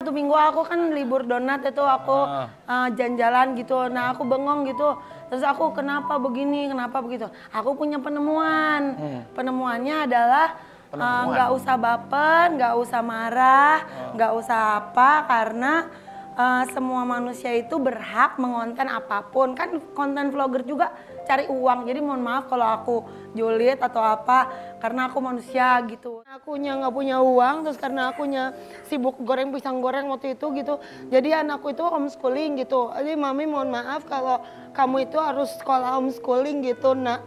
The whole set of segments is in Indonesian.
Satu minggu aku kan libur donat itu aku jalan-jalan gitu. Nah aku bengong gitu. Terus aku kenapa begini, kenapa begitu. Aku punya penemuan. Penemuannya adalah nggak usah baper, nggak usah marah, nggak usah apa. Karena semua manusia itu berhak mengonten apapun. Kan konten vlogger juga cari uang. Jadi mohon maaf kalau aku julid atau apa. Karena aku manusia gitu. Akunya nggak punya uang, terus karena akunya sibuk goreng pisang goreng waktu itu gitu. Jadi anakku itu homeschooling gitu. Jadi mami mohon maaf kalau kamu itu harus sekolah homeschooling gitu nak.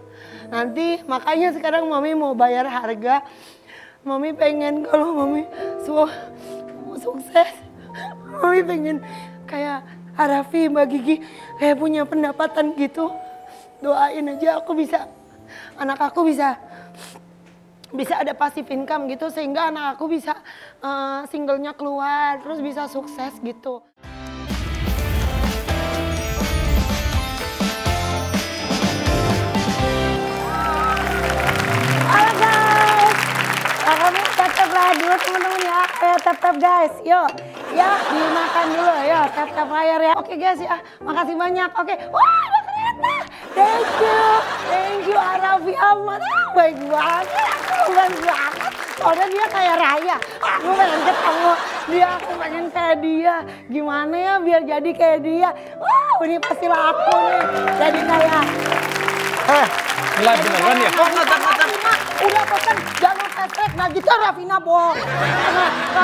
Nanti makanya sekarang mami mau bayar harga. Mami pengen kalau mami sukses. Mami pengen kayak Raffi, Mbak Gigi kayak punya pendapatan gitu. Doain aja aku bisa, anak aku bisa ada passive income gitu sehingga anak aku bisa singlenya keluar terus bisa sukses gitu. Halo guys, kamu tap-tap dulu teman-teman ya, tap-tap guys, yuk ya dimakan dulu ya, tap-tap layar ya. Oke guys ya, makasih banyak. Oke, wah ada kereta, thank you Raffi Ahmad, baik banget, aku banget. Soalnya dia kayak Raya, aku pengen ketemu dia, aku pengen kayak dia. Gimana ya biar jadi kayak dia? Wah ini pasti laku nih, jadi kayak. Mulai beneran ya? Udah pesen, jangan fast-track, nah gitu Raffina bohong.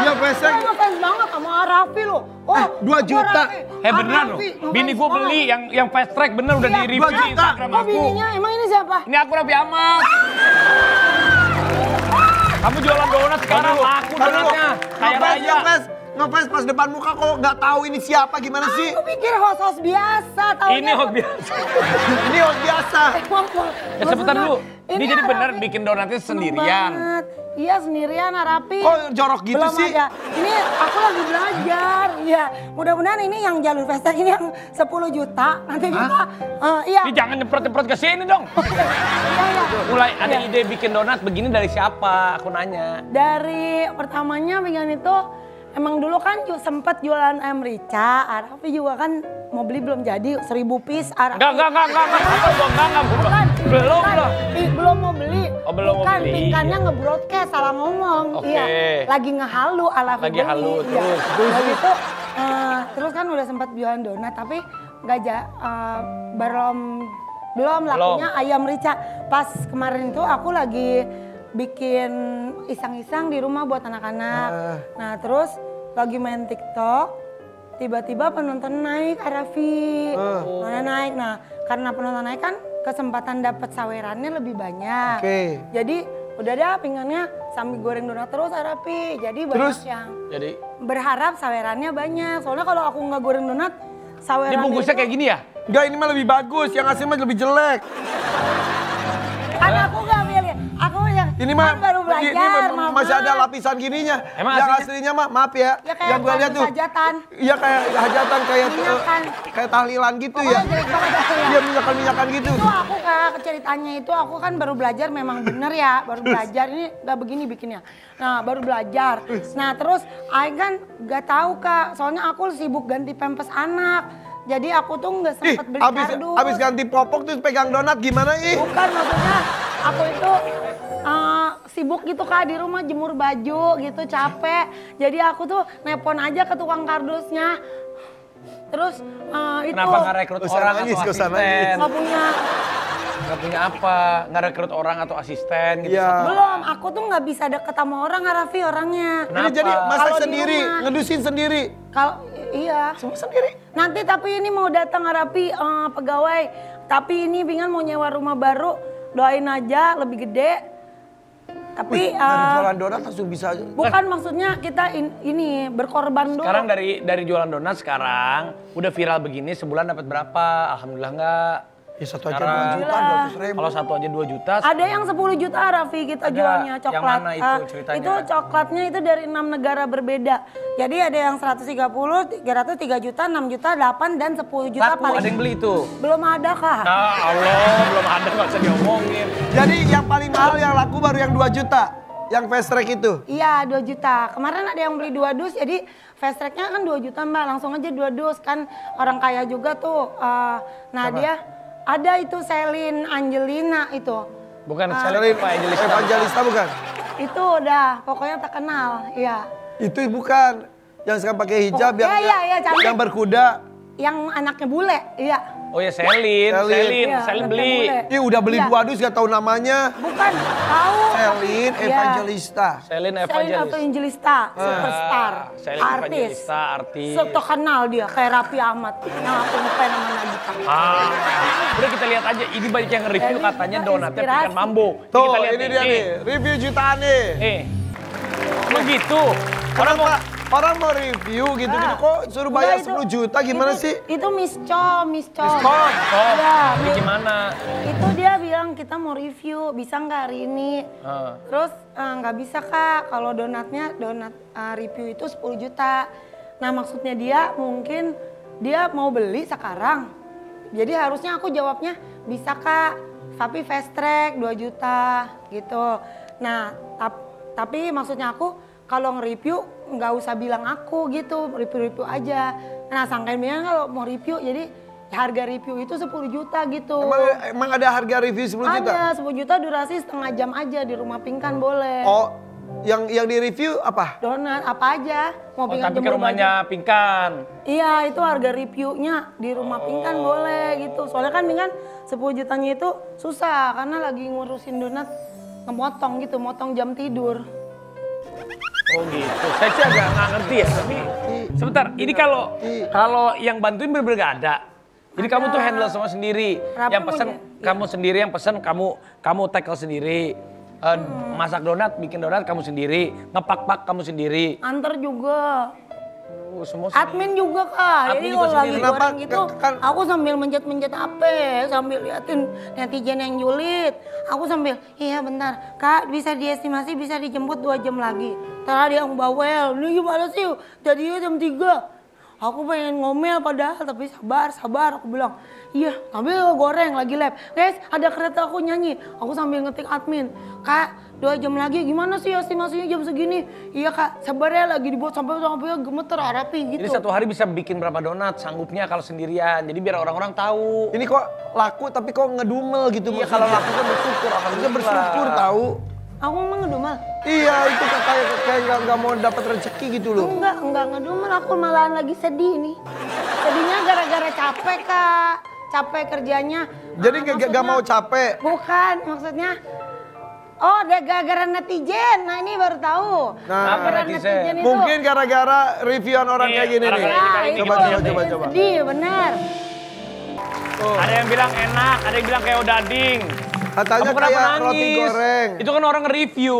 Iya fast-track. Gue ngefans banget sama Raffi lo. 2 juta. Beneran loh, bini gue beli yang fast track bener udah di review di Instagram aku. aku. Bininya emang ini siapa? Ini aku Raffi Ahmad. Kamu jualan donat sekarang, aku donatnya. Kayak Raya. Ngefans pas depan muka kok nggak tahu ini siapa gimana sih? Aku pikir host-host biasa. Ini host biasa. Ini host biasa. Sebentar dulu, ini jadi bener bikin donatnya sendirian. Iya sendirian Raffi. Kok jorok gitu belum sih? Ada. Ini aku lagi belajar. Iya, mudah-mudahan ini yang jalur fast ini yang 10 juta. Nanti kita, iya. Ini jangan nyemprot-nyemprot ke sini dong. Iya. Mulai ada ide bikin donat begini dari siapa? Aku nanya. Dari pertamanya bikin itu, emang dulu kan sempet jualan ayam rica. Raffi juga kan mau beli belum jadi 1000 piece. Enggak. Bukan. Belum mau beli. Oh, belum mau beli. Pingkannya nge-broadcast, salah ngomong. Oke. Iya, lagi ngehalu ala Lagi halu, iya. terus. Lagi itu, terus kan udah sempat jualan donat, tapi belum lakunya ayam rica. Pas kemarin itu aku lagi bikin iseng-iseng di rumah buat anak-anak. Nah terus lagi main TikTok, tiba-tiba penonton naik Raffi. Naik. Nah karena penonton naik kan kesempatan dapat sawerannya lebih banyak. Jadi udah dah pinggannya sambil goreng donat terus Raffi. Jadi banyak yang berharap sawerannya banyak. Soalnya kalau aku nggak goreng donat, sawerannya ini bungkusnya kayak gini ya? Enggak, ini mah lebih bagus. Yang asli mah lebih jelek. Kan aku nggak milih. Aku yang ini mah baru belajar. Masih ada lapisan gininya. Emang yang aslinya mah maaf ya. Yang gue lihat tuh. Iya kayak hajatan kayak tahlilan gitu ya. Iya minyakan gitu. Itu aku kak ceritanya itu aku kan baru belajar memang bener ya. Baru belajar ini nggak begini bikinnya. Nah baru belajar. Nah terus Aing kan nggak tahu kak. Soalnya aku sibuk ganti pampers anak. Jadi aku tuh nggak sempet beli kardus. Abis ganti popok terus pegang donat gimana ih? Bukan maksudnya aku itu sibuk gitu kak di rumah jemur baju gitu capek. Jadi aku tuh nepon aja ke tukang kardusnya. Terus itu. Kenapa nggak rekrut orang atau asisten? Nggak punya apa? Nggak rekrut orang atau asisten gitu? Belum, aku tuh nggak bisa deket sama orang Raffi orangnya. Ini jadi masak sendiri, ngedusin sendiri. Kalau iya. Semua sendiri. Nanti tapi ini mau datang Raffi pegawai. Tapi ini Bingan mau nyewa rumah baru. Doain aja lebih gede. Tapi dari jualan donat langsung bisa aja. Bukan maksudnya kita ini berkorban dulu. Sekarang dari jualan donat sekarang udah viral begini sebulan dapat berapa? Alhamdulillah enggak? Ya satu aja 2 juta, 200.000. Kalau satu aja 2 juta. Ada yang 10 juta Raffi kita jualnya coklat. Yang mana itu ceritanya? Itu coklatnya itu dari 6 negara berbeda. Jadi ada yang 130, 300, 3 juta, 6 juta, 8 dan 10 juta Laku, paling. ada yang beli itu? Belum ada kah? Nah Allah, belum ada nggak usah diomongin. Jadi yang paling mahal yang laku baru yang 2 juta? Yang fast track itu? Iya 2 juta. Kemarin ada yang beli 2 dus, jadi fast tracknya kan 2 juta mbak. Langsung aja 2 dus, kan orang kaya juga tuh. Nah apa? Dia ada itu Celine Angelina itu. Bukan Celine Evangelista bukan? Itu udah, pokoknya terkenal, iya. Itu bukan, yang sekarang pakai hijab, yang berkuda. Yang anaknya bule, iya. Oh ya Celine beli. Ih udah beli 2 dus gak tahu namanya. Bukan, tahu. Celine Evangelista. Celine Evangelista, superstar, artis. Terkenal dia, kayak Raffi Ahmad. Yang aku ngefans sama Nagita. Udah kita lihat aja, ini banyak yang nge-review katanya donatnya Pikan Mambo. Tuh, ini dia nih, review jutaan nih. Begitu. Orang mau review gitu-gitu kok suruh bayar 10 juta gimana sih? Itu miscom. Ya, ini gimana? Itu dia bilang kita mau review, bisa nggak hari ini? Terus nggak bisa kak, kalau donat review itu 10 juta. Nah maksudnya dia mungkin dia mau beli sekarang. Jadi harusnya aku jawabnya bisa kak, tapi fast track 2 juta gitu. Nah tapi maksudnya aku kalau nge-review nggak usah bilang aku gitu, review aja. Nah sangkain bilang kalau mau review jadi harga review itu 10 juta gitu. Emang ada harga review 10 juta? Ada, 10 juta durasi setengah jam aja di rumah Pinkan boleh. Oh, yang di review apa? Donat apa aja. Mau Pinkan tapi ke rumahnya Pinkan. Iya itu harga reviewnya di rumah Pinkan boleh gitu. Soalnya kan Pinkan 10 jutanya itu susah karena lagi ngurusin donat ngemotong gitu, motong jam tidur. Oh gitu, saya sih agak nggak ngerti ya, tapi sebentar, ini kalau yang bantuin bener-bener gak ada. Jadi kamu tuh handle semua sendiri, yang pesen kamu sendiri, yang pesen kamu tackle sendiri, masak donat, bikin donat kamu sendiri, ngepak-pak kamu sendiri. Antar juga. Semua admin juga kak, jadi kalau lagi goreng gitu, aku sambil mencet HP, sambil liatin netizen yang julid. Aku sambil, iya bentar, kak bisa diestimasi bisa dijemput 2 jam lagi. Tadi yang bawel, ini gimana sih, jadinya jam 3. Aku pengen ngomel padahal, tapi sabar, aku bilang. Iya, sambil goreng lagi lab. Guys, ada kereta aku nyanyi, aku sambil ngetik admin. Kak, 2 jam lagi gimana sih estimasinya jam segini? Iya kak, sabar ya lagi dibuat sampai gemeter Arapi gitu. Jadi satu hari bisa bikin berapa donat sanggupnya kalau sendirian. Jadi biar orang-orang tahu. Ini kok laku tapi kok ngedumel gitu. Iya kalau laku kan bersyukur. Harusnya bersyukur tahu. Aku emang ngedumel? Iya itu kayak nggak mau dapat rezeki gitu loh. Enggak ngedumel, aku malahan lagi sedih nih. Sedihnya gara-gara capek kak, capek kerjanya. Jadi nggak mau capek? Bukan, maksudnya oh, gara-gara netizen. Nah, ini baru tahu. Nah, netizen itu. Mungkin gara-gara reviewan orang kayak gini nih. Coba. Sedih, bener. Ada yang bilang enak, ada yang bilang kayak odading. Katanya kayak roti goreng. Itu kan orang nge-review.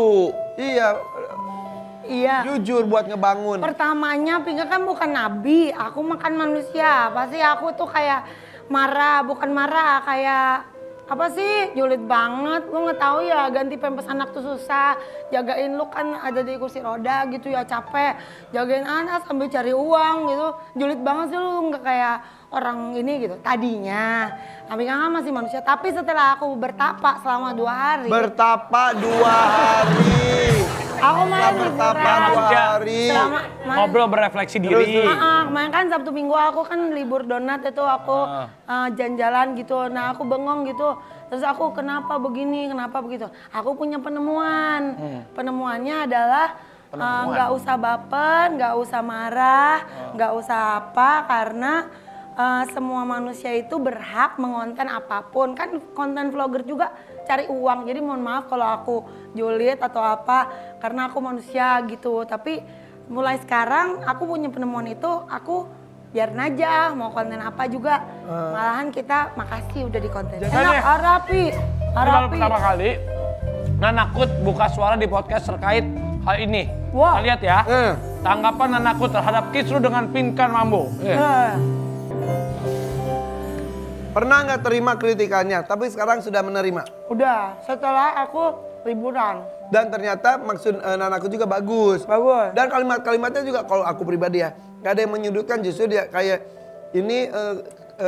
Iya. Jujur buat ngebangun. Pertamanya Pinkan kan bukan nabi, aku makan manusia. Pasti aku tuh kayak bukan marah, kayak apa sih, julid banget. Gue nggak tahu ya, ganti pempes anak tuh susah. Jagain lu kan ada di kursi roda gitu ya, capek. Jagain anak sambil cari uang gitu. Julid banget sih lu, nggak kayak orang ini gitu. Tadinya, tapi kan masih manusia. Tapi setelah aku bertapa selama 2 hari. Bertapa 2 hari. Aku malah bertapa 2 hari. Ngobrol berefleksi diri. Kemarin kan Sabtu Minggu aku kan libur donat itu aku jalan-jalan gitu. Nah aku bengong gitu. Terus aku kenapa begini, kenapa begitu. Aku punya penemuan. Penemuannya adalah nggak usah baper, nggak usah marah, nggak usah apa karena semua manusia itu berhak mengonten apapun. Kan konten vlogger juga cari uang. Jadi mohon maaf kalau aku julid atau apa karena aku manusia gitu. Tapi mulai sekarang aku punya penemuan itu, aku biarin aja mau konten apa juga. Malahan kita makasih udah di konten. Enak, Arapi. Pertama kali Nanakut buka suara di podcast terkait hal ini. Kita lihat ya. Tanggapan Nanakut terhadap kisruh dengan Pinkan Mambo. Pernah nggak terima kritikannya, tapi sekarang sudah menerima? Udah, setelah aku liburan. Dan ternyata maksud Nanakut juga bagus. Dan kalimat-kalimatnya juga kalau aku pribadi ya, nggak ada yang menyudutkan, justru dia kayak ini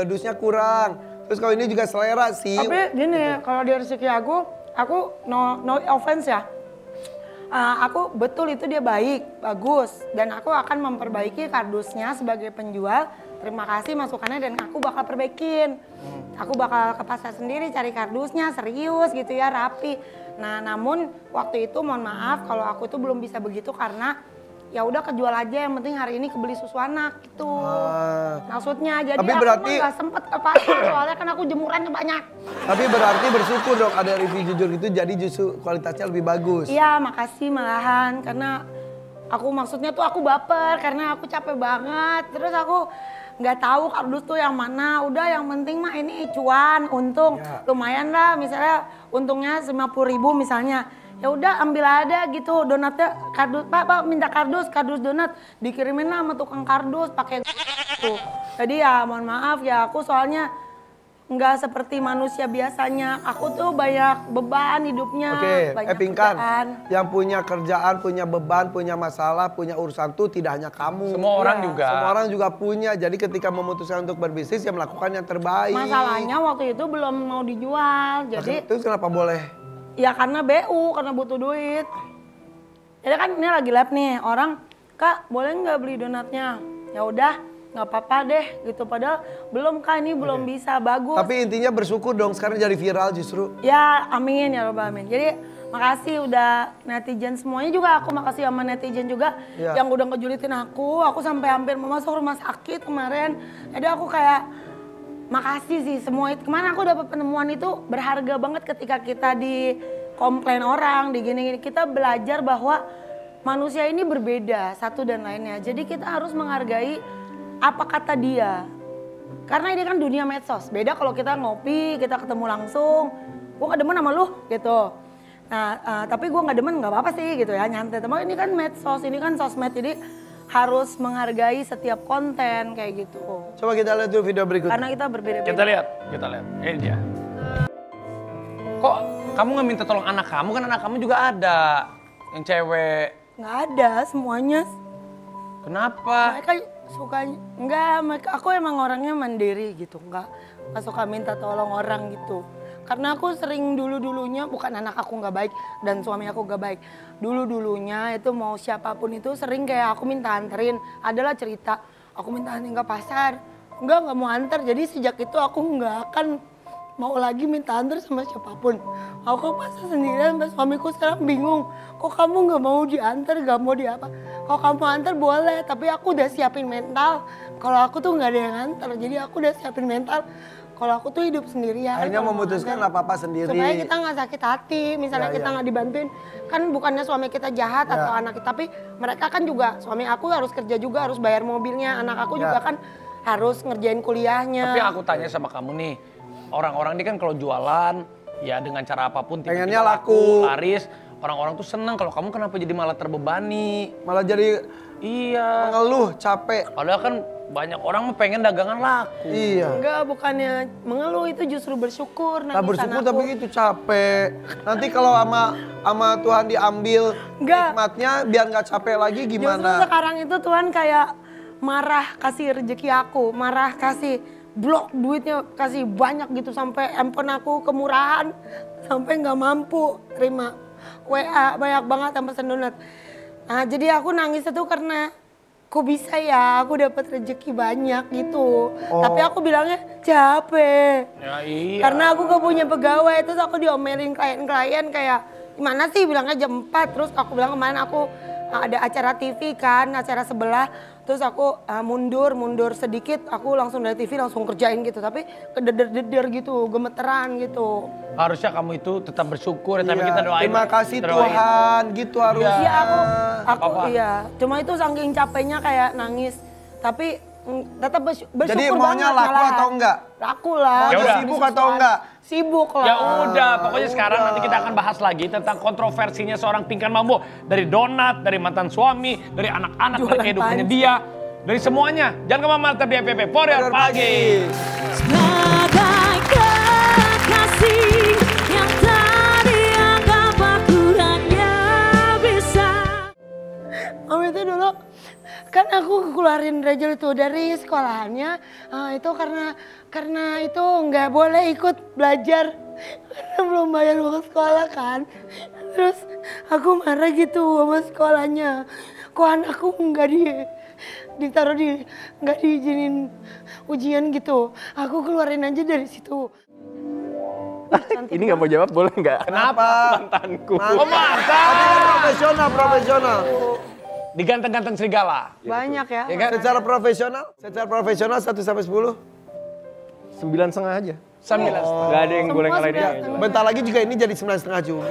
dusnya kurang. Terus kalau ini juga selera sih. Tapi gini, kalau dari rezeki aku no offense ya. Aku betul itu dia baik, bagus. Dan aku akan memperbaiki kardusnya sebagai penjual. Terima kasih masukannya dan aku bakal perbaikin. Aku bakal ke pasar sendiri cari kardusnya serius gitu ya, rapi. Nah namun waktu itu mohon maaf kalau aku itu belum bisa begitu karena ya udah kejual aja, yang penting hari ini kebeli susu anak gitu. Maksudnya jadi tapi aku berarti nggak sempet ke pasar soalnya kan aku jemurannya banyak. Tapi berarti bersyukur dong ada review jujur gitu jadi justru kualitasnya lebih bagus. Iya makasih malahan karena aku maksudnya tuh aku baper karena aku capek banget. Terus aku nggak tahu kardus tuh yang mana. Udah yang penting mah ini cuan, untung lumayan lah. Misalnya untungnya 50.000 misalnya. Ya udah ambil ada gitu donatnya kardus. Pak minta kardus donat dikirimin lah sama tukang kardus pakai gitu. Jadi ya mohon maaf ya aku soalnya nggak seperti manusia biasanya. Aku tuh banyak beban hidupnya. Oke, Pinkan. Yang punya kerjaan, punya beban, punya masalah, punya urusan tuh tidak hanya kamu. Semua orang juga. Semua orang juga punya. Jadi ketika memutuskan untuk berbisnis ya melakukan yang terbaik. Masalahnya waktu itu belum mau dijual. Jadi terus kenapa boleh? Ya karena BU, karena butuh duit. Jadi kan ini lagi live nih, orang, Kak boleh nggak beli donatnya? Ya udah, nggak apa-apa deh gitu. Padahal belum Kak, ini belum bisa, bagus. Tapi intinya bersyukur dong, sekarang jadi viral justru. Ya amin ya robbal amin. Jadi makasih udah netizen semuanya juga, aku makasih sama netizen juga yang udah ngejulitin aku sampai hampir mau masuk rumah sakit kemarin. Jadi aku kayak makasih sih semua itu. Kemarin aku dapat penemuan itu berharga banget ketika kita di komplain orang, di gini-gini. Kita belajar bahwa manusia ini berbeda satu dan lainnya. Jadi kita harus menghargai apa kata dia. Karena ini kan dunia medsos. Beda kalau kita ngopi, kita ketemu langsung. Gue gak demen sama lu gitu. Nah tapi gue gak demen gak apa-apa sih gitu ya, nyantai. Tapi ini kan medsos, ini kan sosmed. Jadi harus menghargai setiap konten kayak gitu. Coba kita lihat dulu video berikutnya. Karena kita berbeda-beda. Kita lihat. Ini dia. Kok kamu nggak minta tolong anak kamu? Kan anak kamu juga ada yang cewek. Nggak ada semuanya. Kenapa? Mereka sukanya enggak. Aku emang orangnya mandiri gitu, nggak suka minta tolong orang gitu. Karena aku sering dulunya, bukan anak aku nggak baik dan suami aku nggak baik. Dulunya itu mau siapapun itu sering kayak aku minta anterin. Adalah cerita, aku minta anterin ke pasar. Nggak mau anter. Jadi sejak itu aku nggak akan mau lagi minta anter sama siapapun. Aku ke pasar sendirian sampai suamiku sekarang bingung. Kok kamu nggak mau diantar, nggak mau diapa? Kalau kamu antar boleh, tapi aku udah siapin mental. Kalau aku tuh nggak ada yang antar, jadi aku udah siapin mental. Kalau aku tuh hidup sendirian. Akhirnya memutuskan apa-apa sendiri. Supaya kita nggak sakit hati, misalnya kita nggak dibantuin. Kan bukannya suami kita jahat atau anak kita, tapi mereka kan juga, suami aku harus kerja juga, harus bayar mobilnya. Anak aku juga kan harus ngerjain kuliahnya. Tapi aku tanya sama kamu nih, orang-orang ini kan kalau jualan, ya dengan cara apapun pengennya laku, laris. Orang-orang tuh seneng, kalau kamu kenapa jadi malah terbebani? Malah jadi mengeluh, capek. Padahal kan banyak orang mah pengen dagangan laku. Iya. Enggak, bukannya mengeluh, itu justru bersyukur. Nah bersyukur tapi itu capek. Nanti kalau sama Tuhan diambil nikmatnya biar nggak capek lagi gimana? Justru sekarang itu Tuhan kayak marah kasih rezeki aku, marah kasih blok duitnya, kasih banyak gitu sampai handphone aku kemurahan, sampai nggak mampu terima WA banyak banget yang pesen donat. Nah jadi aku nangis itu karena kok bisa ya aku dapat rezeki banyak gitu. Tapi aku bilangnya capek. Ya, iya. Karena aku gak punya pegawai, terus aku diomelin klien-klien kayak gimana sih bilangnya jam 4. Terus aku bilang kemarin aku ada acara TV kan, acara sebelah. Terus aku mundur sedikit, aku langsung dari TV langsung kerjain gitu. Tapi kededer-deder gitu, gemeteran gitu. Harusnya kamu itu tetap bersyukur, tapi kita doain. Terima kasih Tuhan, gitu harusnya. Iya aku iya. Cuma itu saking capeknya kayak nangis. Tapi tetap bersyukur. Jadi maunya laku atau enggak? Laku lah. Mau sibuk atau enggak? Sibuk lah. Ya udah, pokoknya sekarang nanti kita akan bahas lagi tentang kontroversinya seorang Pinkan Mambo. Dari donat, dari mantan suami, dari anak-anak, dari kehidupannya dia. Dari semuanya. Jangan kemana-mana di FPP For Pagi. Sebagai kekasih yang tadi anggap aku hanya bisa. Itu dulu kan aku keluarin Rachel itu dari sekolahannya itu karena itu nggak boleh ikut belajar karena belum bayar uang sekolah kan. Terus aku marah gitu sama sekolahnya. Kok anakku nggak ditaruh nggak diizinin ujian gitu. Aku keluarin aja dari situ. Ini nggak mau jawab, boleh nggak? Kenapa? Mantanku. Oh, mantan. Tapi kan profesional. Diganteng-ganteng serigala. Banyak ya. Ya kan? Secara profesional 1 sampai 10. 9,5 aja. 9,5. Nggak ada yang boleh Semua ngalahin dia. 9,5. Bentar lagi juga ini jadi 9,5 juga.